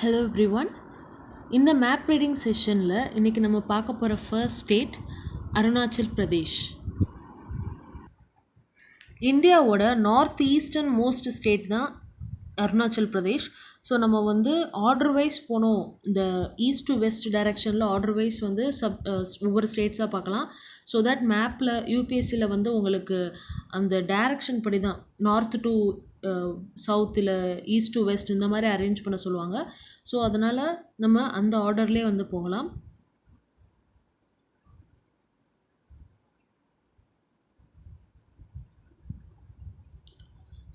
Hello everyone. இந்த map reading செஷனில் இன்றைக்கி நம்ம பார்க்க போகிற ஃபர்ஸ்ட் ஸ்டேட் அருணாச்சல் பிரதேஷ். இந்தியாவோட நார்த் ஈஸ்டர்ன் மோஸ்ட் ஸ்டேட் தான் அருணாச்சல் பிரதேஷ். ஸோ நம்ம ஆர்டர் வைஸ் போனோம், இந்த ஈஸ்ட் டு வெஸ்ட் டைரெக்ஷனில் ஆர்டர் வைஸ் ஒவ்வொரு ஸ்டேட்ஸாக பார்க்கலாம். ஸோ தட் மேப்பில் யூபிஎஸ்சியில் உங்களுக்கு அந்த டைரக்ஷன் படி தான் நார்த் டு சவுத்தில் ஈஸ்ட் டு வெஸ்ட் இந்த மாதிரி அரேஞ்ச் பண்ண சொல்லுவாங்க. ஸோ அதனால் நம்ம அந்த ஆர்டர்லேயே போகலாம்.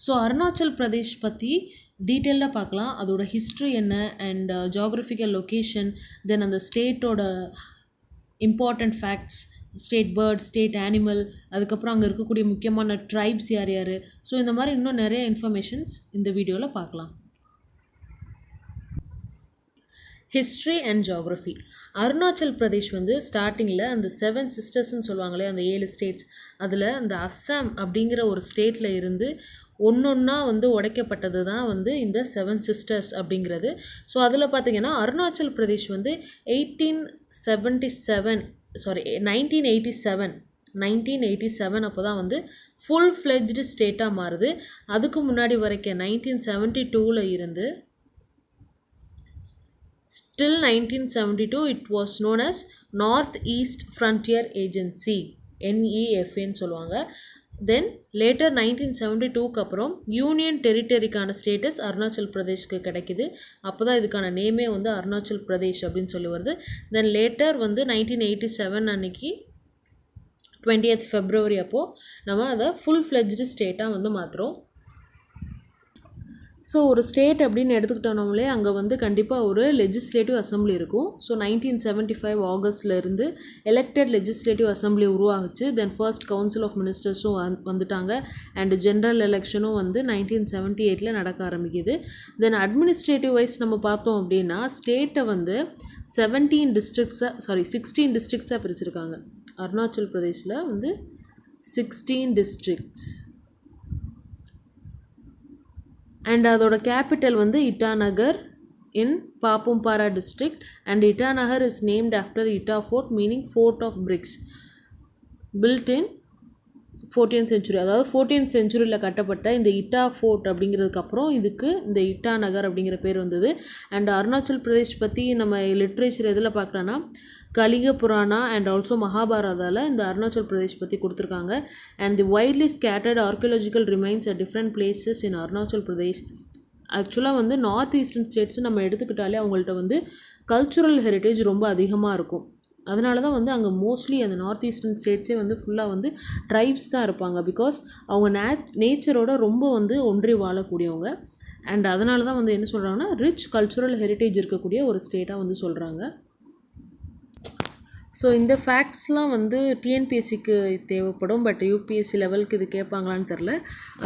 ஸோ அருணாச்சல் பிரதேஷ் பற்றி டீட்டெயில்டாக பார்க்கலாம். அதோட ஹிஸ்ட்ரி என்ன அண்ட் ஜியாகிரபிக்கல் லொக்கேஷன், தென் அந்த ஸ்டேட்டோட important facts, state bird, state animal, அதுக்கப்புறம் அங்கே இருக்கக்கூடிய முக்கியமான ட்ரைப்ஸ் யார் யார். ஸோ இந்த மாதிரி இன்னும் நிறைய இன்ஃபர்மேஷன்ஸ் இந்த வீடியோவில் பார்க்கலாம். History and geography. Arunachal Pradesh ஸ்டார்டிங்கில் அந்த 7 சிஸ்டர்ஸ்ன்னு சொல்லுவாங்களே, அந்த 7 ஸ்டேட்ஸ், அதில் அந்த அஸ்ஸாம் அப்படிங்கிற ஒரு ஸ்டேட்டில் இருந்து ஒன்றா உடைக்கப்பட்டது தான் இந்த 7 சிஸ்டர்ஸ் அப்படிங்கிறது. ஸோ அதில் பார்த்திங்கன்னா அருணாச்சல் பிரதேஷ் 1987 அப்போ தான் ஃபுல் ஃப்ளெஜ்டு ஸ்டேட்டாக மாறுது. அதுக்கு முன்னாடி வரைக்கும் 1972 இருந்து Still 1972 it was known as North East Frontier Agency, NEFA சொல்லுவாங்க. தென் லேட்டர் 1972க்கு அப்புறம் யூனியன் டெரிட்டரிக்கான ஸ்டேட்டஸ் அருணாச்சல் பிரதேஷ்க்கு கிடைக்குது. அப்போ தான் இதுக்கான நேமே அருணாச்சல் பிரதேஷ் அப்படின்னு சொல்லி வருது. தென் லேட்டர் 1987 அன்னைக்கு 20th February அப்போது நம்ம அதை ஃபுல் ஃப்ளெஜ்டு ஸ்டேட்டாக மாற்றுறோம். ஸோ ஒரு ஸ்டேட் அப்படின்னு எடுத்துக்கிட்டோம்னாலே அங்கே கண்டிப்பாக ஒரு லெஜிஸ்லேட்டிவ் அசம்பிளி இருக்கும். ஸோ 1975 ஆகஸ்ட்லேருந்து எலெக்டட் லெஜிஸ்லேட்டிவ் அசம்பிளி உருவாகுச்சு. தென் ஃபர்ஸ்ட் கவுன்சில் ஆஃப் மினிஸ்டர்ஸும் வந்துட்டாங்க. அண்ட் ஜென்ரல் எலெக்ஷனும் 1978 நடக்க ஆரம்பிக்குது. தென் அட்மினிஸ்ட்ரேட்டிவ் வைஸ் நம்ம பார்த்தோம் அப்படின்னா ஸ்டேட்டை 16 டிஸ்ட்ரிக்ட்ஸாக பிரிச்சிருக்காங்க. அருணாச்சல் பிரதேஷில் 16 டிஸ்ட்ரிக்ட்ஸ். அண்ட் அதோட capital Itanagar in Papum Pare district. And Itanagar is named after Ita fort, meaning fort of bricks, built in 14th century. அதாவது 14th centuryல கட்டப்பட்ட இந்த இட்டா ஃபோர்ட் அப்படிங்கிறதுக்கு அப்புறம் இதுக்கு இந்த இட்டாநகர் அப்படிங்கிற பேர் வந்தது. அண்ட் அருணாச்சல் பிரதேஷ் பற்றி நம்ம லிட்ரேச்சர் எதில் பார்க்குறோன்னா கலிங்க புராணா அண்ட் ஆல்சோ மகாபாரதாவில் இந்த அருணாச்சல் பிரதேஷ் பற்றி கொடுத்துருக்காங்க. And the widely scattered archaeological remains at different places in Arunachal Pradesh. ஆக்சுவலாக நார்த் ஈஸ்டர்ன் ஸ்டேட்ஸ் நம்ம எடுத்துக்கிட்டாலே அவங்கள்ட்ட கல்ச்சுரல் ஹெரிட்டேஜ் ரொம்ப அதிகமாக இருக்கும். அதனால தான் அங்கே மோஸ்ட்லி அந்த நார்த் ஈஸ்டர்ன் ஸ்டேட்ஸே ஃபுல்லாக ட்ரைப்ஸ் தான் இருப்பாங்க. பிகாஸ் அவங்க நேச்சரோட ரொம்ப ஒன்றி வாழக்கூடியவங்க. அண்ட் அதனால தான் என்ன சொல்கிறாங்கன்னா ரிச் கல்ச்சுரல் ஹெரிட்டேஜ் இருக்கக்கூடிய ஒரு ஸ்டேட்டாக சொல்கிறாங்க. ஸோ இந்த ஃபேக்ட்ஸ்லாம் டிஎன்பிஎஸ்சிக்கு தேவைப்படும். பட் யூபிஎஸ்சி லெவலுக்கு இது கேட்பாங்களான்னு தெரில.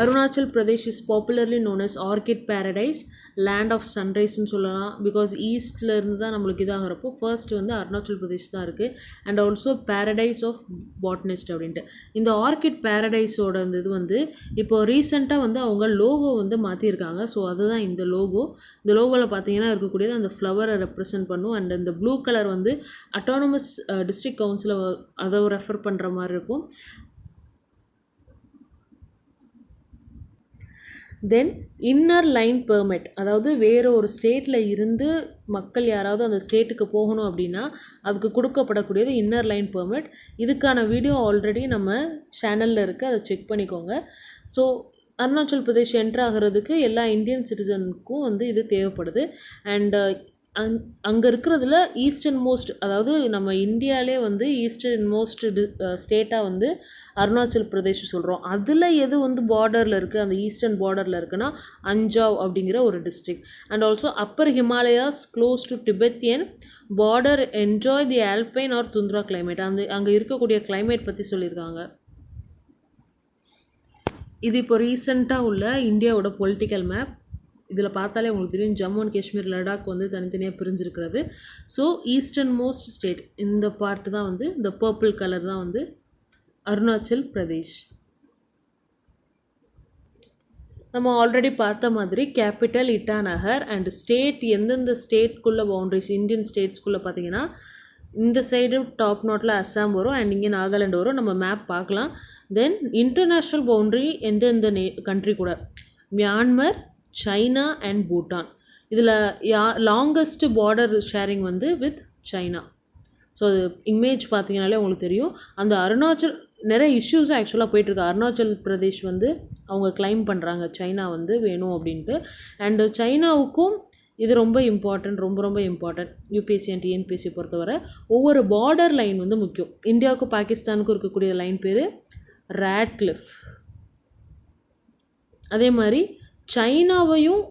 Arunachal Pradesh is popularly known as orchid paradise, land of சன்ரைஸ்ன்னு சொல்லலாம். பிகாஸ் ஈஸ்டில் இருந்து தான் நம்மளுக்கு இதாகிறப்போ ஃபர்ஸ்ட் அருணாச்சல் பிரதேஷ் தான் இருக்குது. அண்ட் ஆல்சோ பேரடைஸ் ஆஃப் பாட்னிஸ்ட் அப்படின்ட்டு. இந்த ஆர்கிட் பேரடைஸோட இது இப்போ ரீசெண்டாக அவங்க லோகோ மாற்றிருக்காங்க. ஸோ அதுதான் இந்த லோகோ. இந்த லோகோவில் பார்த்தீங்கன்னா இருக்கக்கூடியது அந்த ஃப்ளவரை ரெப்ரசன்ட் பண்ணும். அண்ட் இந்த ப்ளூ கலர் அட்டானமஸ் டிஸ்ட்ரிக்ட் கவுன்சிலை அதை ரெஃபர் பண்ணுற மாதிரி இருக்கும். தென் இன்னர் லைன் பெர்மிட், அதாவது வேறு ஒரு ஸ்டேட்டில் இருந்து மக்கள் யாராவது அந்த ஸ்டேட்டுக்கு போகணும் அப்படின்னா அதுக்கு கொடுக்கப்படக்கூடியது இன்னர் லைன் பெர்மிட். இதுக்கான வீடியோ ஆல்ரெடி நம்ம சேனலில் இருக்குது, அதை செக் பண்ணிக்கோங்க. ஸோ அருணாச்சல் பிரதேஷ் என்ட்ரு ஆகிறதுக்கு எல்லா இந்தியன் சிட்டிசனுக்கும் இது தேவைப்படுது. அண்ட் அங்கே இருக்கிறதுல ஈஸ்டர்ன் மோஸ்ட், அதாவது நம்ம இந்தியாவிலே ஈஸ்டர்ன் மோஸ்ட் ஸ்டேட்டாக அருணாச்சல் பிரதேஷ் சொல்கிறோம். அதில் எது பார்டரில் இருக்குது, அந்த ஈஸ்டர்ன் பார்டரில் இருக்குன்னா அஞ்சாவ் அப்படிங்கிற ஒரு district. And also upper Himalayas close to Tibetan border enjoy the alpine or tundra climate. அங்கே இருக்கக்கூடிய கிளைமேட் பற்றி சொல்லியிருக்காங்க. இது இப்போ ரீசெண்டாக உள்ள இந்தியாவோட பொலிட்டிக்கல் மேப். இதில் பார்த்தாலே உங்களுக்கு தெரியும் ஜம்மு அண்ட் காஷ்மீர், லடாக் தனித்தனியாக பிரிஞ்சிருக்கிறது. ஸோ ஈஸ்டர்ன் மோஸ்ட் ஸ்டேட் இந்த பார்ட் தான் இந்த பர்பிள் கலர் தான் அருணாச்சல் பிரதேஷ். நம்ம ஆல்ரெடி பார்த்த மாதிரி கேபிட்டல் இட்டாநகர் அண்ட் ஸ்டேட் எந்தெந்த ஸ்டேட்குள்ளே பவுண்ட்ரிஸ் இந்தியன் ஸ்டேட்ஸ்குள்ளே பார்த்தீங்கன்னா இந்த சைடு டாப் நோட்டில் அஸ்ஸாம் வரும் அண்ட் இங்கே நாகாலாண்டு வரும். நம்ம மேப் பார்க்கலாம். தென் இன்டர்நேஷ்னல் பவுண்ட்ரி எந்தெந்த கண்ட்ரி கூட மியான்மர், சைனா அண்ட் பூட்டான். இதில் லாங்கஸ்ட் பார்டர் ஷேரிங் வந்து வித் சைனா. ஸோ அது இமேஜ் பார்த்தீங்கனாலே உங்களுக்கு தெரியும். அந்த அருணாச்சல் நிறைய இஷ்யூஸ் ஆக்சுவலாக போயிட்டுருக்கு. அருணாச்சல் பிரதேஷ் வந்து அவங்க கிளைம் பண்ணுறாங்க சைனா வந்து வேணும் அப்படின்ட்டு. அண்டு சைனாவுக்கும் இது ரொம்ப இம்பார்ட்டன்ட், ரொம்ப ரொம்ப இம்பார்ட்டன்ட். யூபிஎஸ்சி அண்ட் டிஎன்பிஎஸ்சி பொறுத்தவரை ஒவ்வொரு பார்டர் லைன் வந்து முக்கியம். இந்தியாவுக்கும் பாகிஸ்தானுக்கும் இருக்கக்கூடிய லைன் பேர் ராட்க்ளிஃப். அதே மாதிரி சைனாவையும்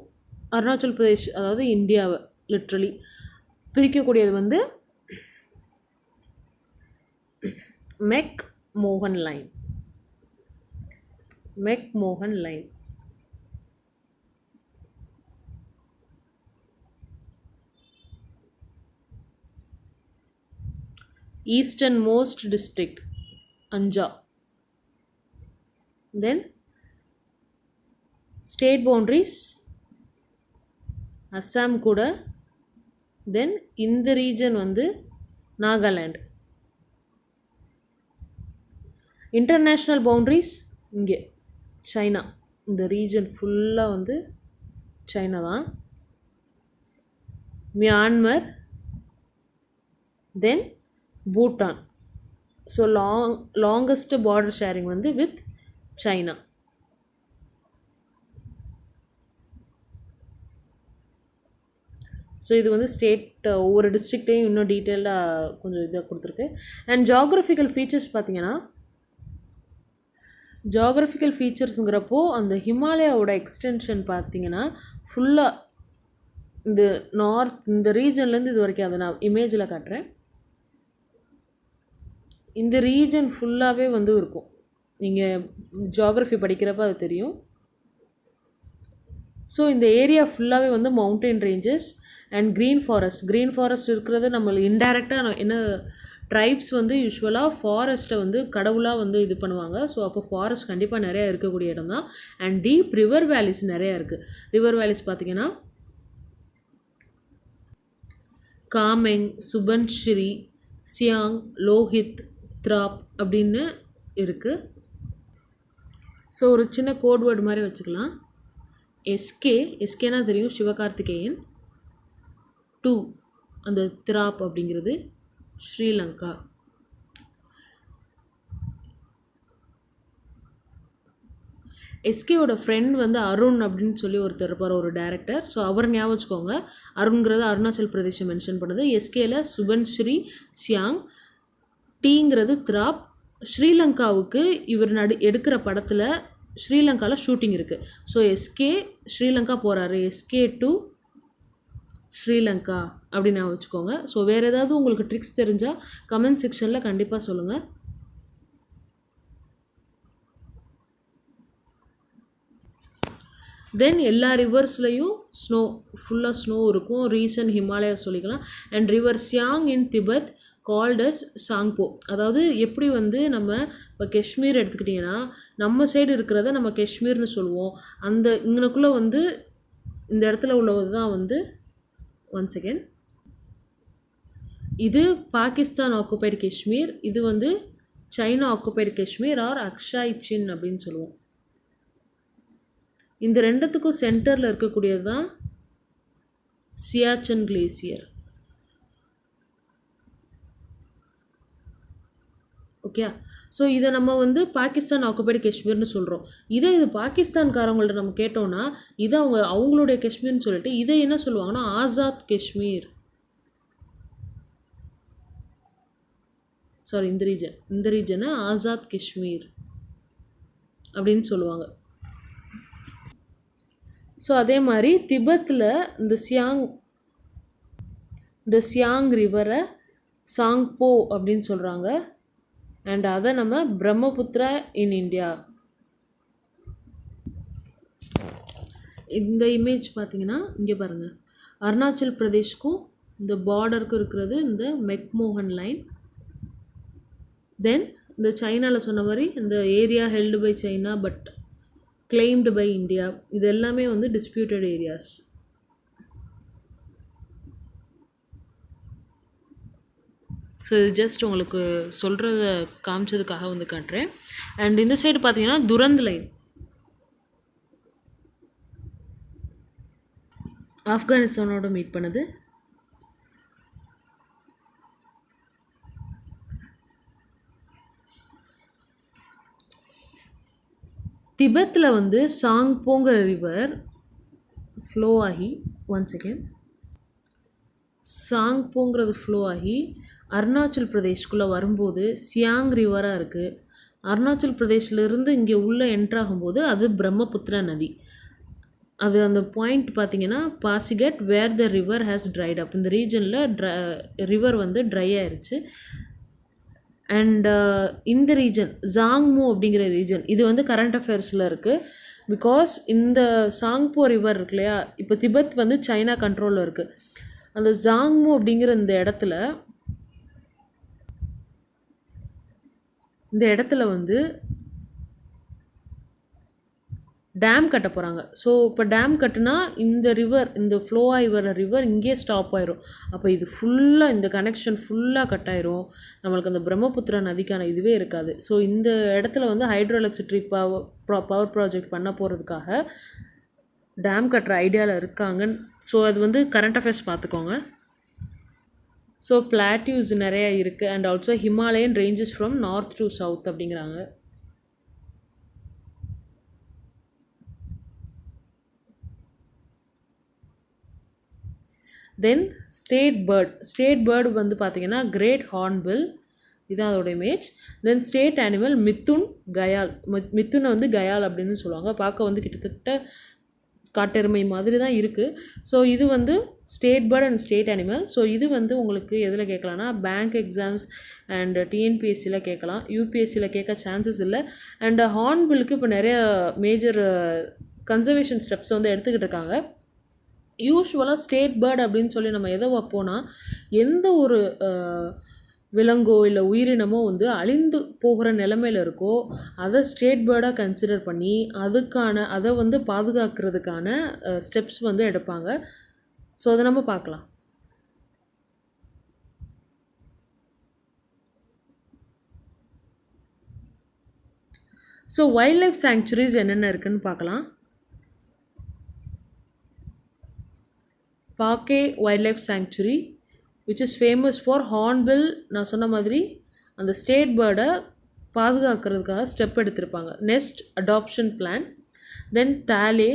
அருணாச்சல் பிரதேஷ் அதாவது இந்தியாவை லிட்ரலி பிரிக்கக்கூடியது வந்து McMahon line. McMahon line. Eastern most district அஞ்சா. தென் ஸ்டேட் பவுண்ட்ரிஸ் அஸ்ஸாம் கூட. தென் இந்த ரீஜன் வந்து நாகாலாண்ட். இன்டர்நேஷ்னல் பவுண்ட்ரிஸ் இங்கே சைனா. இந்த ரீஜன் ஃபுல்லாக வந்து சைனா தான். Myanmar, then Bhutan. So longest border sharing வந்து வித் சைனா. ஸோ இது வந்து ஸ்டேட் ஒவ்வொரு டிஸ்ட்ரிக்டையும் இன்னும் டீட்டெயில்டாக கொஞ்சம் இதாக கொடுத்துருக்கு. அண்ட் ஜாகிரபிக்கல் ஃபீச்சர்ஸ் பார்த்தீங்கன்னா ஜாகிரபிக்கல் ஃபீச்சர்ஸுங்கிறப்போ அந்த ஹிமாலயாவோட எக்ஸ்டென்ஷன் பார்த்தீங்கன்னா ஃபுல்லாக இந்த நார்த் இந்த ரீஜன்லேருந்து இது வரைக்கும் அதை நான் இமேஜில் காட்டுறேன். இந்த ரீஜன் ஃபுல்லாகவே வந்து இருக்கும். நீங்கள் ஜாகிரஃபி படிக்கிறப்ப அது தெரியும். ஸோ இந்த ஏரியா ஃபுல்லாகவே வந்து mountain ranges and green forest இருக்கிறது நம்ம இன்டைரக்டாக என்ன ட்ரைப்ஸ் வந்து யூஸ்வலாக ஃபாரஸ்ட்டை வந்து கடவுளாக வந்து இது பண்ணுவாங்க. ஸோ அப்போ ஃபாரஸ்ட் கண்டிப்பாக நிறையா இருக்கக்கூடிய இடம் தான். அண்ட் டீப் ரிவர் வேலிஸ் நிறையா இருக்குது. ரிவர் வேலிஸ் பார்த்திங்கன்னா காமெங், சுபன்ஸ்ரீ, சியாங், லோஹித், திராப் அப்படின்னு இருக்குது. ஸோ ஒரு சின்ன கோட் வேர்டு மாதிரி வச்சுக்கலாம். எஸ்கேனா தெரியும், சிவகார்த்திகேயன். 2 அந்த திராப் அப்படிங்கிறது ஸ்ரீலங்கா. எஸ்கேவோட ஃப்ரெண்ட் வந்து அருண் அப்படின்னு சொல்லி ஒருத்தர் இருப்பார், ஒரு டேரக்டர். ஸோ அவர் ஞாபகம் வச்சுக்கோங்க. அருண்கிறது அருணாச்சல் பிரதேசம் மென்ஷன் பண்ணுது. எஸ்கேல சுபன்ஸ்ரீ, சியாங், டீங்கிறது திராப். ஸ்ரீலங்காவுக்கு இவர் எடுக்கிற படத்தில் ஸ்ரீலங்காவில் ஷூட்டிங் இருக்குது. ஸோ எஸ்கே ஸ்ரீலங்கா போகிறாரு. எஸ்கே டு ஸ்ரீலங்கா அப்படின்னு வச்சுக்கோங்க. ஸோ வேறு ஏதாவது உங்களுக்கு ட்ரிக்ஸ் தெரிஞ்சால் கமெண்ட் செக்ஷனில் கண்டிப்பாக சொல்லுங்கள். தென் எல்லா ரிவர்ஸ்லையும் ஃபுல்லாக ஸ்னோ இருக்கும். ரீசன்ட் ஹிமாலயா சொல்லிக்கலாம். And river Siang in Tibet called as Tsangpo. அதாவது எப்படி வந்து நம்ம இப்போ காஷ்மீர் எடுத்துக்கிட்டிங்கன்னா நம்ம சைடு இருக்கிறத நம்ம காஷ்மீர்னு சொல்லுவோம். அந்த இங்கனக்குள்ளே வந்து இந்த இடத்துல உள்ளது தான் வந்து ஒன் செகண்ட் இது பாகிஸ்தான் ஆக்குபைடு காஷ்மீர். இது வந்து சைனா ஆக்குபைடு காஷ்மீர் ஆர் அக்ஷாய் சின் அப்படின்னு சொல்லுவோம். இந்த ரெண்டுத்துக்கும் சென்டரில் இருக்கக்கூடியது தான் சியாச்சன் கிளேசியர். ஓகே. ஸோ இதை நம்ம வந்து பாகிஸ்தான் ஆக்குபைடு காஷ்மீர்னு சொல்கிறோம். இது பாகிஸ்தான்காரங்கள்ட்ட நம்ம கேட்டோம்னா இதை அவங்களுடைய காஷ்மீர்னு சொல்லிட்டு இதை என்ன சொல்லுவாங்கன்னா ஆசாத் காஷ்மீர். சாரி, இந்த ரீஜனை ஆசாத் காஷ்மீர் அப்படின்னு சொல்லுவாங்க. ஸோ அதே மாதிரி திபெத்தில் இந்த சியாங் ரிவரை சாங்போ அப்படின்னு சொல்கிறாங்க. அண்ட் அதை நம்ம பிரம்மபுத்திரா இன் இந்தியா. இந்த இமேஜ் பார்த்தீங்கன்னா இங்கே பாருங்கள், அருணாச்சல் பிரதேஷ்க்கும் இந்த பார்டருக்கும் இருக்கிறது இந்த மெக்மோகன் லைன். தென் இந்த சைனாவில் சொன்ன மாதிரி இந்த area held by China but claimed by India. இது எல்லாமே வந்து disputed areas. ஸோ இது ஜஸ்ட் உங்களுக்கு சொல்கிறத காமிச்சதுக்காக வந்து காட்டுறேன். அண்ட் இந்த சைடு பார்த்தீங்கன்னா துரந்த் லைன், ஆப்கானிஸ்தானோட மீட் பண்ணுது. திபெத்தில் வந்து சாங்போங்கிற ரிவர் ஃப்ளோ ஆகி, ஒன் செகண்ட், சாங்போங்கிறது ஃப்ளோ ஆகி அருணாச்சல் பிரதேஷ்குள்ளே வரும்போது சியாங் ரிவராக இருக்குது. அருணாச்சல் பிரதேஷ்லேருந்து இங்கே உள்ளே என்ட்ராகும்போது அது பிரம்மபுத்திரா நதி. அது அந்த பாயிண்ட் பார்த்தீங்கன்னா Pasighat where the river has dried up. இந்த ரீஜனில் ரிவர் வந்து ட்ரை ஆயிடுச்சு. அண்ட் இந்த ரீஜன் ஜாங்மோ அப்படிங்கிற ரீஜன் இது வந்து கரண்ட் அஃபேர்ஸில் இருக்குது. பிகாஸ் இந்த சாங்போ ரிவர் இருக்கு இல்லையா, இப்போ திபெத் வந்து சைனா கண்ட்ரோலில் இருக்குது. அந்த ஜாங்மோ அப்படிங்கிற இந்த இடத்துல வந்து டேம் கட்ட போகிறாங்க. ஸோ இப்போ டேம் கட்டுனா இந்த ரிவர், இந்த ஃப்ளோ ஆகி வர ரிவர் இங்கேயே ஸ்டாப் ஆயிரும். அப்போ இது ஃபுல்லாக, இந்த கனெக்ஷன் ஃபுல்லாக கட் ஆயிரும். நம்மளுக்கு அந்த பிரம்மபுத்திரா நதிக்கான இதுவே இருக்காது. ஸோ இந்த இடத்துல வந்து ஹைட்ரோ எலக்ட்ரிசிட்டி பவர் ப்ராஜெக்ட் பண்ண போகிறதுக்காக டேம் கட்டுற ஐடியாவில் இருக்காங்க. ஸோ அது வந்து கரண்ட் அஃபேர்ஸ் பார்த்துக்கோங்க. ஸோ பிளாட்யூஸ் நிறையா இருக்குது. And also Himalayan ranges from north to south அப்படிங்கிறாங்க. தென் ஸ்டேட் பேர்டு வந்து பார்த்திங்கன்னா கிரேட் ஹார்ன்பில், இதுதான் அதோட இமேஜ். தென் ஸ்டேட் அனிமல் மித்துன் கயால். மித்துனை வந்து கயால் அப்படின்னு சொல்லுவாங்க. பார்க்க வந்து கிட்டத்தட்ட காட்டெருமை மாதிரி தான் இருக்குது. ஸோ இது வந்து state bird and state animal. So இது வந்து உங்களுக்கு எதில் கேட்கலான்னா பேங்க் எக்ஸாம்ஸ் அண்ட் டிஎன்பிஎஸ்சியில் கேட்கலாம். யூபிஎஸ்சியில் கேட்க சான்சஸ் இல்லை. அண்ட் ஹார்ன்பிலுக்கு இப்போ நிறைய மேஜர் கன்சர்வேஷன் ஸ்டெப்ஸ் வந்து எடுத்துக்கிட்டு இருக்காங்க. யூஸ்வலாக ஸ்டேட் பேர்ட் அப்படின்னு சொல்லி நம்ம எதை வைப்போன்னா, எந்த ஒரு விலங்கோ இல்லை உயிரினமோ வந்து அழிந்து போகிற நிலைமையில் இருக்கோ அதை ஸ்டேட் பேர்டாக கன்சிடர் பண்ணி அதை வந்து பாதுகாக்கிறதுக்கான ஸ்டெப்ஸ் வந்து எடுப்பாங்க. ஸோ அதை நம்ம பார்க்கலாம். ஸோ வைல்ட் லைஃப் சாங்சுரிஸ் என்னென்ன இருக்குன்னு பார்க்கலாம். Pakke wild life sanctuary which is famous for hornbill. நான் சொன்ன மாதிரி அந்த ஸ்டேட் பேர்டை பாதுகாக்கிறதுக்காக ஸ்டெப் எடுத்திருப்பாங்க. Nest adoption plan. Then Tale,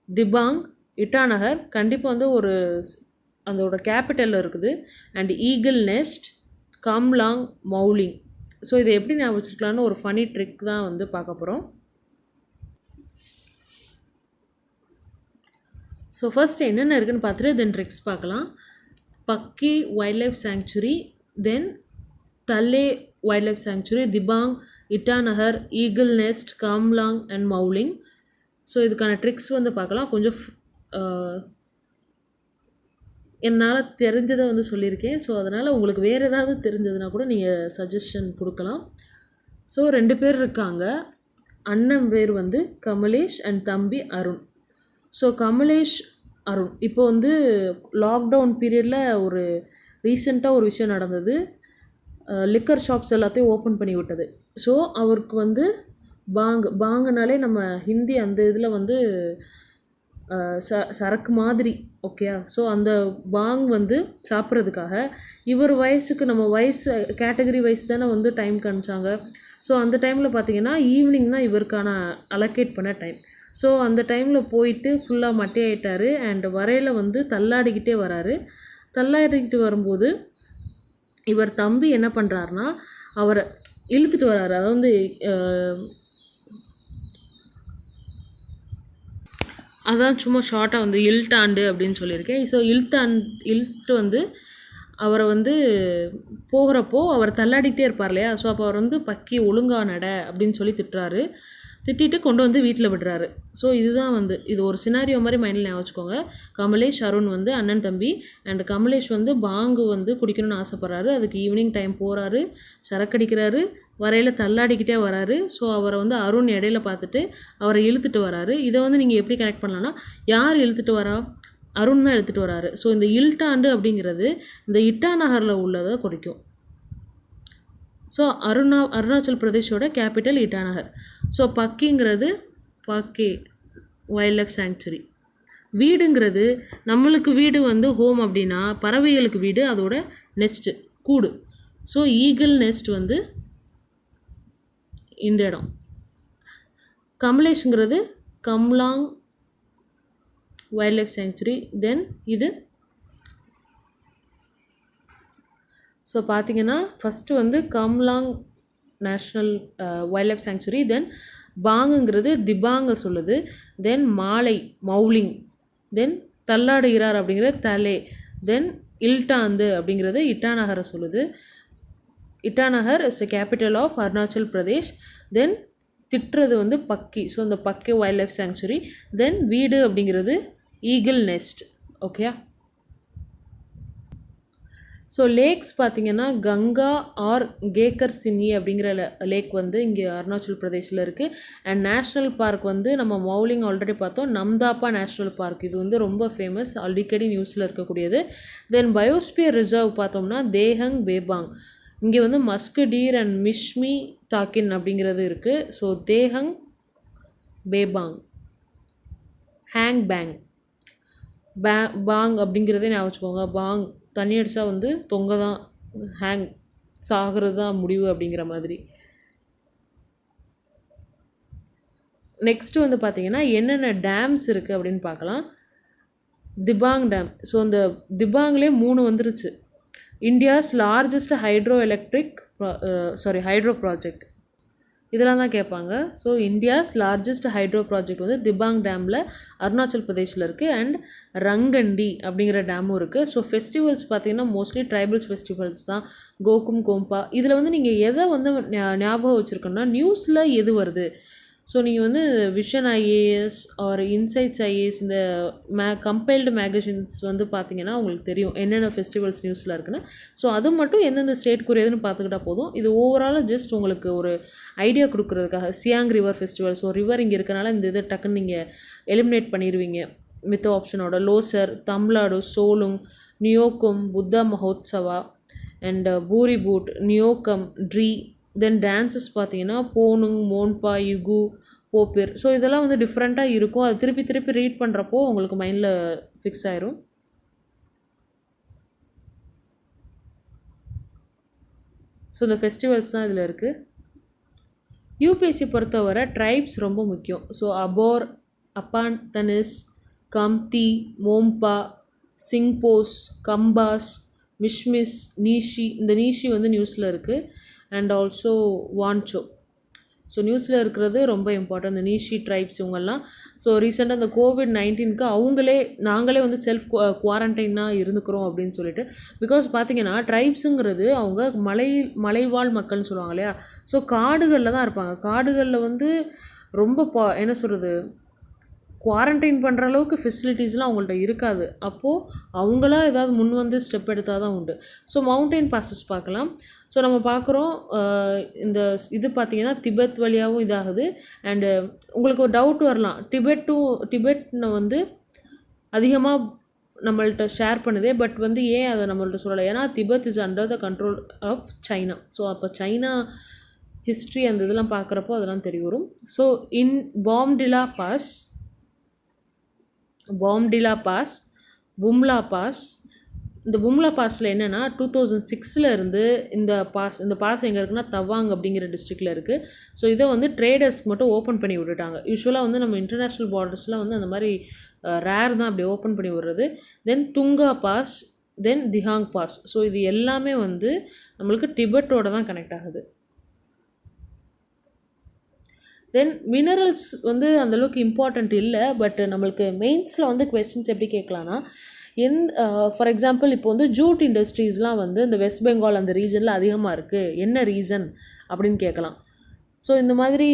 Dibang, Itanagar கண்டிப்பாக வந்து ஒரு அதோட கேபிட்டலில் இருக்குது. And eagle nest, Kamlang, Mouling. So இதை எப்படி நான் வச்சுருக்கலான்னு ஒரு ஃபனி ட்ரிக் தான் வந்து பார்க்க போகிறோம். ஸோ ஃபர்ஸ்ட் என்னென்ன இருக்குதுன்னு பார்த்துட்டு தென் ட்ரிக்ஸ் பார்க்கலாம். Pakke wild life sanctuary, then Tale wild life sanctuary, Dibang, Itanagar, eagle nest, Kamlang and Mouling. So இதுக்கான ட்ரிக்ஸ் வந்து பார்க்கலாம். கொஞ்சம் என்னால் தெரிஞ்சதை வந்து சொல்லியிருக்கேன். ஸோ அதனால் உங்களுக்கு வேறு ஏதாவது தெரிஞ்சதுன்னா கூட நீங்கள் சஜஷன் கொடுக்கலாம். ஸோ 2 பேர் இருக்காங்க. அண்ணன் பேர் வந்து கமலேஷ் அண்ட் தம்பி அருண். ஸோ கமலேஷ், அருண் இப்போ வந்து லாக்டவுன் பீரியடில் ஒரு ரீசெண்டாக ஒரு விஷயம் நடந்தது. லிக்கர் ஷாப்ஸ் எல்லாத்தையும் ஓப்பன் பண்ணி விட்டது. ஸோ அவருக்கு வந்து பாங்குனாலே நம்ம ஹிந்தி அந்த இதில் வந்து சரக்கு மாதிரி, ஓகேயா. ஸோ அந்த பாங் வந்து சாப்பிட்றதுக்காக இவர் வயசுக்கு, நம்ம வயசு கேட்டகரி வைஸ் தானே வந்து டைம் காமிச்சாங்க. ஸோ அந்த டைமில் பார்த்திங்கன்னா ஈவினிங் தான் இவருக்கான அலோகேட் பண்ண டைம். ஸோ அந்த டைமில் போயிட்டு ஃபுல்லாக மட்டையாயிட்டார். அண்ட் வரையில் வந்து தள்ளாடிக்கிட்டே வராரு. தள்ளாடிக்கிட்டு வரும்போது இவர் தம்பி என்ன பண்ணுறாருனா அவரை இழுத்துட்டு வராரு. அதை வந்து அதான் சும்மா ஷார்ட்டாக வந்து இல்ட்டாண்டு அப்படின்னு சொல்லியிருக்கேன். ஸோ இல்ட்டு வந்து அவரை வந்து போகிறப்போ அவர் தள்ளாடிக்கிட்டே இருப்பார் இல்லையா. ஸோ அப்போ அவர் வந்து பக்கி ஒழுங்கா நட அப்படின்னு சொல்லி திட்டுறாரு. திட்டிட்டு கொண்டு வந்து வீட்டில் விடுறாரு. ஸோ இதுதான் வந்து இது ஒரு சினாரியோ மாதிரி மைண்டில் ஞாபகம் வச்சுக்கோங்க. கமலேஷ் அருண் வந்து அண்ணன் தம்பி, அண்ட் கமலேஷ் வந்து பாங்கு வந்து குடிக்கணும்னு ஆசைப்பட்றாரு. அதுக்கு ஈவினிங் டைம் போகிறாரு, சரக்கடிக்கிறாரு, வரையில் தள்ளாடிக்கிட்டே வராரு. ஸோ அவரை வந்து அருண் இடையில பார்த்துட்டு அவரை இழுத்துட்டு வராரு. இதை வந்து நீங்கள் எப்படி கனெக்ட் பண்ணலான்னா, யார் இழுத்துட்டு வரா? அருண் தான் இழுத்துட்டு வராரு. ஸோ இந்த இல்டாண்டு அப்படிங்கிறது இந்த இட்டா நகரில் உள்ளதை குறிக்கும். ஸோ அருணாச்சல் பிரதேஷோட கேபிட்டல் இட்டாநகர். ஸோ பக்கிங்கிறது பக்கே வைல்ட் லைஃப் சாங்சுரி. வீடுங்கிறது நம்மளுக்கு வீடு வந்து ஹோம் அப்படின்னா, பறவைகளுக்கு வீடு அதோட நெஸ்ட்டு கூடு. ஸோ ஈகிள் நெஸ்ட் வந்து இந்த இடம். கமலேஷ்ங்கிறது கம்லாங் வைல்ட் லைஃப் சாங்சுரி. தென் இது ஸோ பார்த்தீங்கன்னா ஃபஸ்ட்டு வந்து கம்லாங் நேஷ்னல் வைல்ட் லைஃப் சாங்சுரி. தென் பாங்குங்கிறது திபாங்க சொல்லுது. தென் மாலை மௌலிங். தென் தள்ளாடுகிறார் அப்படிங்கிறது தலே. தென் இல்டாந்து அப்படிங்கிறது இட்டாநகரை சொல்லுது. Itanagar is the capital of Arunachal Pradesh. Then திட்டுறது வந்து பக்கி. ஸோ இந்த பக்கி வைல்ட் லைஃப் சாங்சுரி. தென் வீடு அப்படிங்கிறது eagle nest. Okay. So lakes பார்த்தீங்கன்னா கங்கா ஆர் கேக்கர் சின்னி அப்படிங்கிற லேக் வந்து இங்கே அருணாச்சல் பிரதேஷில் இருக்குது. அண்ட் நேஷ்னல் பார்க் வந்து நம்ம மௌலிங் ஆல்ரெடி பார்த்தோம், நம்தாப்பா நேஷ்னல் பார்க். இது வந்து ரொம்ப ஃபேமஸ், அடிக்கடி நியூஸில் இருக்கக்கூடியது. தென் பயோஸ்பியர் ரிசர்வ் பார்த்தோம்னா தேஹங் பேபாங். இங்கே வந்து மஸ்கு டீர் அண்ட் மிஷ்மி தாக்கின் அப்படிங்கிறது இருக்குது. ஸோ தேஹங் பேபாங். ஹேங் பேங் பாங் அப்படிங்கிறதே ஞாபகம் வச்சுக்கோங்க. பாங் தண்ணி அடித்தா வந்து தொங்க தான், ஹேங் சாகிறது தான் முடிவு அப்படிங்கிற மாதிரி. நெக்ஸ்ட்டு வந்து பார்த்திங்கன்னா என்னென்ன டேம்ஸ் இருக்குது அப்படின்னு பார்க்கலாம். திபாங் டேம். ஸோ அந்த திபாங்லேயே 3 வந்துருச்சு. India's largest hydro project. இதெல்லாம் தான் கேட்பாங்க. So India's largest hydro project வந்து திபாங் டேமில் அருணாச்சல் பிரதேஷில் இருக்குது. அண்ட் ரங்கண்டி அப்படிங்கிற டேமும் இருக்குது. ஸோ ஃபெஸ்டிவல்ஸ் பார்த்திங்கன்னா மோஸ்ட்லி ட்ரைபல்ஸ் ஃபெஸ்டிவல்ஸ் தான். கோகும் கோம்பா. இதில் வந்து நீங்கள் எதை வந்து ஞாபகம் வச்சுருக்கோன்னா, நியூஸில் எது வருது. ஸோ நீங்கள் வந்து Vision IAS or Insights IAS இந்த கம்பைல்டு மேகசின்ஸ் வந்து பார்த்தீங்கன்னா உங்களுக்கு தெரியும் என்னென்ன ஃபெஸ்டிவல்ஸ் நியூஸில் இருக்குன்னு. ஸோ அது மட்டும் எந்தெந்த ஸ்டேட்க்குரியதுன்னு பார்த்துக்கிட்டா போதும். இது ஓவராலாக ஜஸ்ட் உங்களுக்கு ஒரு ஐடியா கொடுக்குறதுக்காக. Siang river festival. So river இங்கே இருக்கனால இந்த இதை டக்குன்னு நீங்கள் எலிமினேட் பண்ணிடுவீங்க மித்த ஆப்ஷனோட. Losar, Tamladu, Solung, Nyokum, Buddha Mahotsava and Boori Boot, Nyokum, Dree. Then dances பார்த்தீங்கன்னா போனுங், மோன்பா, யுகு, போப்பிர். ஸோ இதெல்லாம் வந்து டிஃப்ரெண்ட்டாக இருக்கும். அது திருப்பி திருப்பி ரீட் பண்ணுறப்போ உங்களுக்கு மைண்டில் ஃபிக்ஸ் ஆயிரும். ஸோ இந்த ஃபெஸ்டிவல்ஸ் தான் இதில் இருக்குது. யூபிஎஸ்சி பொறுத்தவரை ட்ரைப்ஸ் ரொம்ப முக்கியம். ஸோ அபோர், அப்பான் தனிஸ், கம்தி, மோம்பா, சிங்போஸ், கம்பாஸ், மிஷ்மிஸ், நீஷி. இந்த நீஷி வந்து நியூஸில் இருக்குது. And also வான்சோ. ஸோ நியூஸில் இருக்கிறது ரொம்ப இம்பார்ட்டன்ட். இந்த நீஷி ட்ரைப்ஸ் இவங்கெல்லாம். ஸோ ரீசெண்டாக இந்த கோவிட்-19க்கு நாங்களே வந்து செல்ஃப் குவாரண்டைனாக இருந்துக்கிறோம் அப்படின்னு சொல்லிட்டு. பிகாஸ் பார்த்தீங்கன்னா ட்ரைப்ஸுங்கிறது அவங்க மலைவாழ் மக்கள்னு சொல்லுவாங்க இல்லையா. ஸோ காடுகளில் தான் இருப்பாங்க. காடுகளில் வந்து ரொம்ப என்ன சொல்கிறது, குவாரண்டைன் பண்ணுற அளவுக்கு ஃபெசிலிட்டிஸ்லாம் அவங்கள்ட்ட இருக்காது. அப்போது அவங்களா ஏதாவது முன் வந்து ஸ்டெப் எடுத்தால் தான் உண்டு. ஸோ மவுண்டைன் பாசஸ் பார்க்கலாம். ஸோ நம்ம பார்க்குறோம் இந்த இது பார்த்திங்கன்னா திபெத் வழியாகவும் இதாகுது. அண்டு உங்களுக்கு ஒரு டவுட் வரலாம், டிபெட்னு வந்து அதிகமாக நம்மள்ட்ட ஷேர் பண்ணுதே, பட் வந்து ஏன் அதை நம்மள்ட்ட சொல்லலை? ஏன்னா Tibet is under the control of China. So அப்போ சைனா ஹிஸ்ட்ரி அந்த இதெல்லாம் பார்க்குறப்போ அதெல்லாம் தெரிய வரும். So in Bomdila pass, Bumla pass. இந்த பும்லா பாஸில் என்னென்னா 2006 இருந்து இந்த பாஸ் எங்கே இருக்குன்னா தவாங் அப்படிங்கிற டிஸ்ட்ரிக்டில் இருக்குது. ஸோ இதை வந்து ட்ரேடர்ஸ்க்கு மட்டும் ஓப்பன் பண்ணி விட்டுட்டாங்க. யூஸ்வலாக வந்து நம்ம இன்டர்நேஷ்னல் பார்டர்ஸ்லாம் வந்து அந்த மாதிரி ரேர் தான் அப்படி ஓப்பன் பண்ணி விடுறது. தென் துங்கா பாஸ், தென் திஹாங் பாஸ். ஸோ இது எல்லாமே வந்து நம்மளுக்கு டிபெட்டோட தான் கனெக்ட் ஆகுது. தென் மினரல்ஸ் வந்து அந்தளவுக்கு இம்பார்ட்டண்ட் இல்லை, பட் நம்மளுக்கு மெயின்ஸில் வந்து கொஸ்டின்ஸ் எப்படி கேட்கலான்னா, ஃபார் எக்ஸாம்பிள் இப்போ வந்து ஜூட் இண்டஸ்ட்ரீஸ்லாம் வந்து இந்த வெஸ்ட் பெங்கால் அந்த ரீஜனில் அதிகமாக இருக்குது, என்ன ரீசன் அப்படின்னு கேட்கலாம். ஸோ இந்த மாதிரி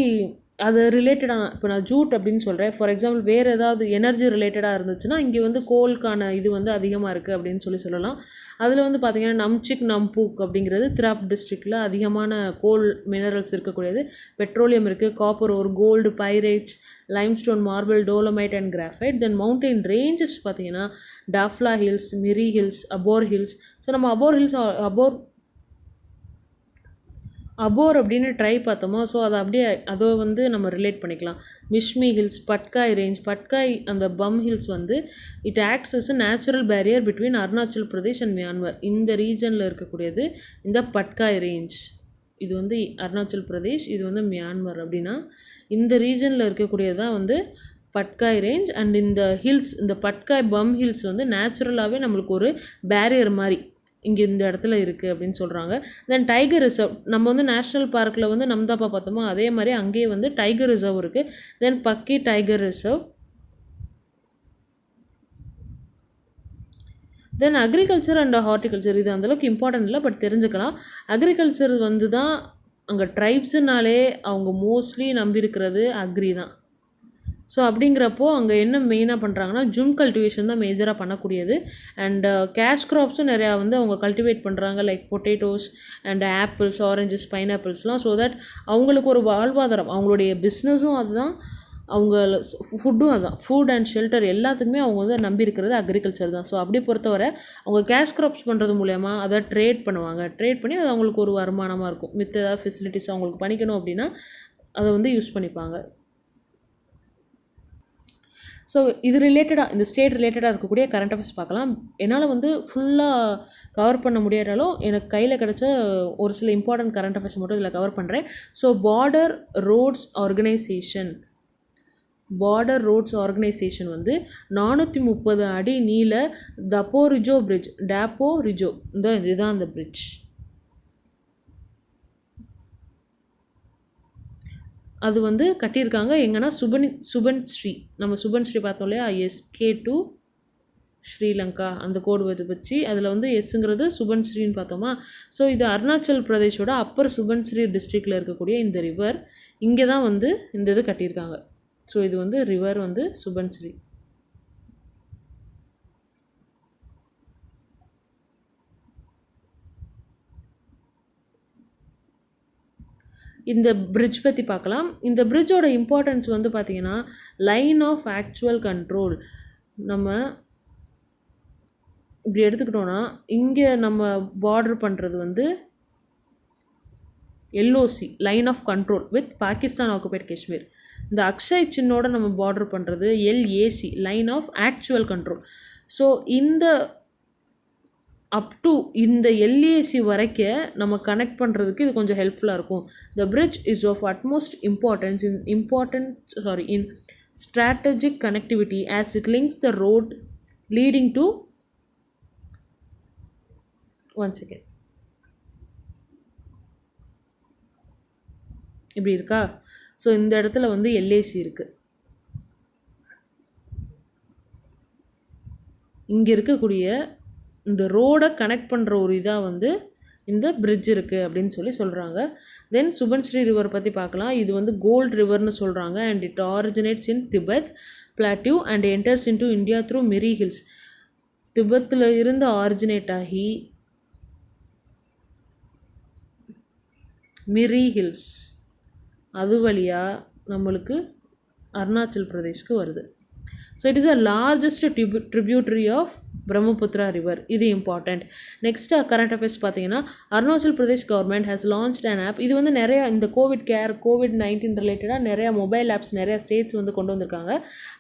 அது ரிலேட்டடான இப்போ நான் ஜூட் அப்படின்னு சொல்கிறேன். ஃபார் எக்ஸாம்பிள் வேறு ஏதாவது எனர்ஜி ரிலேட்டடாக இருந்துச்சுன்னா இங்கே வந்து கோல்க்கான இது வந்து அதிகமாக இருக்குது அப்படின்னு சொல்லலாம். அதில் வந்து பார்த்திங்கன்னா நம்சிக் நம்பூக் அப்படிங்கிறது திராப் டிஸ்ட்ரிக்டில் அதிகமான கோல் மினரல்ஸ் இருக்கக்கூடியது. பெட்ரோலியம் இருக்குது, காப்பர் ஒரு gold, pyrites, limestone, marble, dolomite and graphite. Then mountain ranges பார்த்திங்கன்னா Dafla hills, Miri hills, Abor hills. So நம்ம அபோர் அப்படின்னு ட்ரை பார்த்தோமோ, ஸோ அதை அப்படியே அதை வந்து நம்ம ரிலேட் பண்ணிக்கலாம். Mishmi hills, Patkai range. பட்காய் அந்த பம் ஹில்ஸ் வந்து it acts as a natural barrier between Arunachal Pradesh and Myanmar. இந்த ரீஜனில் இருக்கக்கூடியது இந்த பட்காய் ரேஞ்ச். இது வந்து அருணாச்சல் பிரதேஷ், இது வந்து மியான்மர். அப்படின்னா இந்த ரீஜனில் இருக்கக்கூடியது தான் வந்து பட்காய் ரேஞ்ச். அண்ட் இந்த ஹில்ஸ், இந்த பட்காய் பம் ஹில்ஸ் வந்து நேச்சுரலாகவே நம்மளுக்கு ஒரு பேரியர் மாதிரி இங்கே இந்த இடத்துல இருக்குது அப்படின்னு சொல்கிறாங்க. தென் டைகர் ரிசர்வ், நம்ம வந்து நேஷ்னல் பார்க்கில் வந்து நம்தாப்பா பார்த்தோமோ அதே மாதிரி அங்கேயே வந்து டைகர் ரிசர்வ் இருக்குது. தென் பக்கி tiger reserve. Then agriculture and horticulture, இது அந்தளவுக்கு இம்பார்ட்டன்ட் இல்லை, பட் தெரிஞ்சுக்கலாம். அக்ரிகல்ச்சர் வந்து தான் அங்கே ட்ரைப்ஸுனாலே அவங்க மோஸ்ட்லி நம்பியிருக்கிறது அக்ரி தான். ஸோ அப்படிங்கிறப்போ அங்கே என்ன மெயினாக பண்ணுறாங்கன்னா ஜும் கல்டிவேஷன் தான் மேஜராக பண்ணக்கூடியது. அண்ட் கேஷ் க்ராப்ஸும் நிறையா வந்து அவங்க கல்டிவேட் பண்ணுறாங்க, like potatoes and apples, oranges, பைனாப்பிள்ஸ்லாம். ஸோ தட் அவங்களுக்கு ஒரு வாழ்வாதாரம், அவங்களுடைய பிஸ்னஸும் அதுதான், அவங்க ஃபுட்டும் அதுதான். ஃபுட் அண்ட் ஷெல்டர் எல்லாத்துக்குமே அவங்க வந்து நம்பி இருக்கிறது அக்ரிகல்ச்சர் தான். ஸோ அப்படி பொறுத்தவரை அவங்க கேஷ் க்ராப்ஸ் பண்ணுறது மூலயமா அதை ட்ரேட் பண்ணுவாங்க. ட்ரேட் பண்ணி அது அவங்களுக்கு ஒரு வருமானமாக இருக்கும். மித்த ஏதாவது ஃபெசிலிட்டிஸ் அவங்களுக்கு பண்ணிக்கணும் அப்படின்னா அதை வந்து யூஸ் பண்ணிப்பாங்க. ஸோ இது ரிலேட்டடாக, இந்த ஸ்டேட் ரிலேட்டடாக இருக்கக்கூடிய கரண்ட் அஃபேர்ஸ் பார்க்கலாம். என்னால் வந்து ஃபுல்லாக கவர் பண்ண முடியாட்டாலும் எனக்கு கையில் கிடச்ச ஒரு சில இம்பார்ட்டன்ட் கரண்ட் அஃபேர்ஸ் மட்டும் இதில் கவர் பண்ணுறேன். ஸோ பார்டர் ரோட்ஸ் ஆர்கனைசேஷன் வந்து 430 அடி நீள டப்போரிஜோ பிரிட்ஜ், இதுதான் அந்த பிரிட்ஜ். அது வந்து கட்டியிருக்காங்க எங்கன்னா சுபன்ஸ்ரீ, நம்ம சுபன்ஸ்ரீ பார்த்தோம் இல்லையா, SK2 ஸ்ரீலங்கா அந்த கோடு வச்சு அதில் வந்து எஸ்ங்கிறது சுபன்ஸ்ரீன்னு பார்த்தோமா. ஸோ இது அருணாச்சல் பிரதேஷோட அப்பர் சுபன்ஸ்ரீ டிஸ்ட்ரிக்டில் இருக்கக்கூடிய இந்த ரிவர் இங்கே தான் வந்து இந்த இது கட்டியிருக்காங்க. ஸோ இது வந்து ரிவர் வந்து சுபன்ஸ்ரீ. இந்த பிரிட்ஜ் பற்றி பார்க்கலாம். இந்த பிரிட்ஜோட இம்பார்ட்டன்ஸ் வந்து பார்த்திங்கன்னா லைன் ஆஃப் ஆக்சுவல் கண்ட்ரோல். நம்ம இப்படி எடுத்துக்கிட்டோன்னா இங்கே நம்ம பார்டர் பண்ணுறது வந்து LOC, line of control with Pakistan occupied Kashmir. இந்த அக்ஷய் சின்னோட நம்ம பார்டர் பண்ணுறது LAC, line of actual control. So இந்த அப் டு இந்த LAC வரைக்கும் நம்ம கனெக்ட் பண்ணுறதுக்கு இது கொஞ்சம் ஹெல்ப்ஃபுல்லாக இருக்கும். The bridge is of utmost importance in strategic connectivity as it links the road leading to இப்படி இருக்கா. ஸோ இந்த இடத்துல வந்து LAC இருக்குது. இங்கே இருக்கக்கூடிய இந்த ரோடை கனெக்ட் பண்ணுற ஒரு இதாக வந்து இந்த பிரிட்ஜ் இருக்குது அப்படின்னு சொல்கிறாங்க. தென் சுபன்ஸ்ரீ ரிவர் பற்றி பார்க்கலாம். இது வந்து கோல்ட் ரிவர்னு சொல்கிறாங்க. And it originates in Tibet plateau and enters into India through Miri hills. திபெத்தில் இருந்து ஆரிஜினேட் ஆகி மிரி ஹில்ஸ் அது வழியாக நம்மளுக்கு அருணாச்சல் பிரதேஷ்க்கு வருது. So it is a largest tributary of Brahmaputra river. இது இம்பார்ட்டண்ட். நெக்ஸ்ட் கரண்ட் அஃபேர்ஸ் பார்த்தீங்கன்னா Arunachal Pradesh government has launched an app. இது வந்து நிறையா இந்த COVID-19 ரிலேட்டடாக நிறையா மொபைல் ஆப்ஸ் நிறையா ஸ்டேட்ஸ் வந்து கொண்டு வந்திருக்காங்க.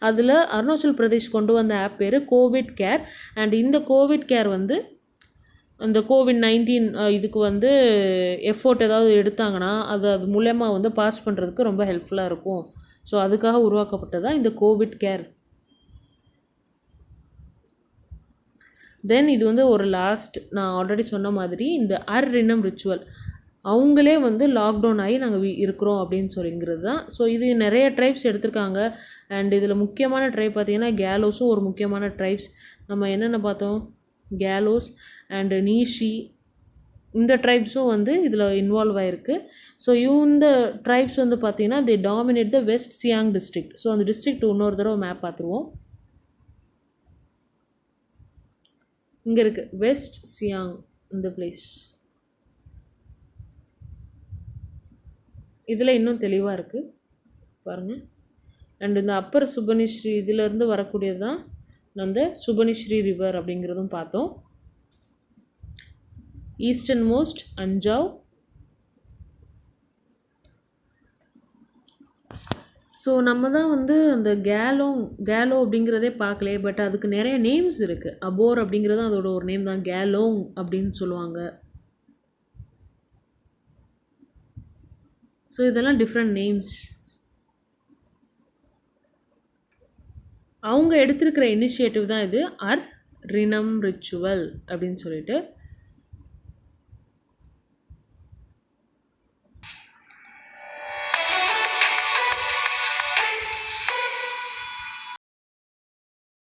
அதில் அருணாச்சல் பிரதேஷ் கொண்டு வந்த ஆப் பேர் கோவிட் கேர். அண்ட் இந்த கோவிட் கேர் வந்து இந்த COVID-19 இதுக்கு வந்து எஃபோர்ட் ஏதாவது எடுத்தாங்கன்னா அது மூலயமா வந்து பாஸ் பண்ணுறதுக்கு ரொம்ப ஹெல்ப்ஃபுல்லாக இருக்கும். ஸோ அதுக்காக உருவாக்கப்பட்டதான் இந்த கோவிட் கேர். தென் இது வந்து ஒரு நான் ஆல்ரெடி சொன்ன மாதிரி இந்த அர்ரினம் ரிச்சுவல் அவங்களே வந்து லாக்டவுன் ஆகி நாங்கள் இருக்கிறோம் அப்படின்னு சொல்லிங்கிறது தான். ஸோ இது நிறைய ட்ரைப்ஸ் எடுத்திருக்காங்க. அண்ட் இதில் முக்கியமான ட்ரைப் பார்த்திங்கன்னா கேலோஸும் ஒரு முக்கியமான ட்ரைப்ஸ். நம்ம என்னென்ன பார்த்தோம், கேலோஸ் அண்டு நீஷி இந்த ட்ரைப்ஸும் வந்து இதில் இன்வால்வ் ஆகிருக்கு. ஸோ இந்த ட்ரைப்ஸ் வந்து பார்த்திங்கன்னா they dominate the west Siang district. So அந்த டிஸ்ட்ரிக்ட் இன்னொரு தடவை மேப் பார்த்துருவோம். இங்கே இருக்குது வெஸ்ட் சியாங் இந்த பிளேஸ். இதில் இன்னும் தெளிவாக இருக்குது பாருங்கள். அண்ட் இந்த அப்பர் சுபனிஸ்ரீ இதிலேருந்து வரக்கூடியது தான் அந்த சுபனிஸ்ரீ ரிவர் அப்படிங்கிறதும் பார்த்தோம். ஈஸ்டர்ன் மோஸ்ட் அஞ்சாவ். ஸோ நம்ம தான் வந்து அந்த கேலோ அப்படிங்கிறதே பார்க்கலையே, பட் அதுக்கு நிறைய நேம்ஸ் இருக்குது. அபோர் அப்படிங்கிறது அதோட ஒரு நேம் தான், கேலோங் அப்படின்னு சொல்லுவாங்க. ஸோ இதெல்லாம் டிஃப்ரெண்ட் நேம்ஸ். அவங்க எடுத்திருக்கிற இனிஷியேட்டிவ் தான் இது ரினம் ரிச்சுவல் அப்படின்னு சொல்லிட்டு.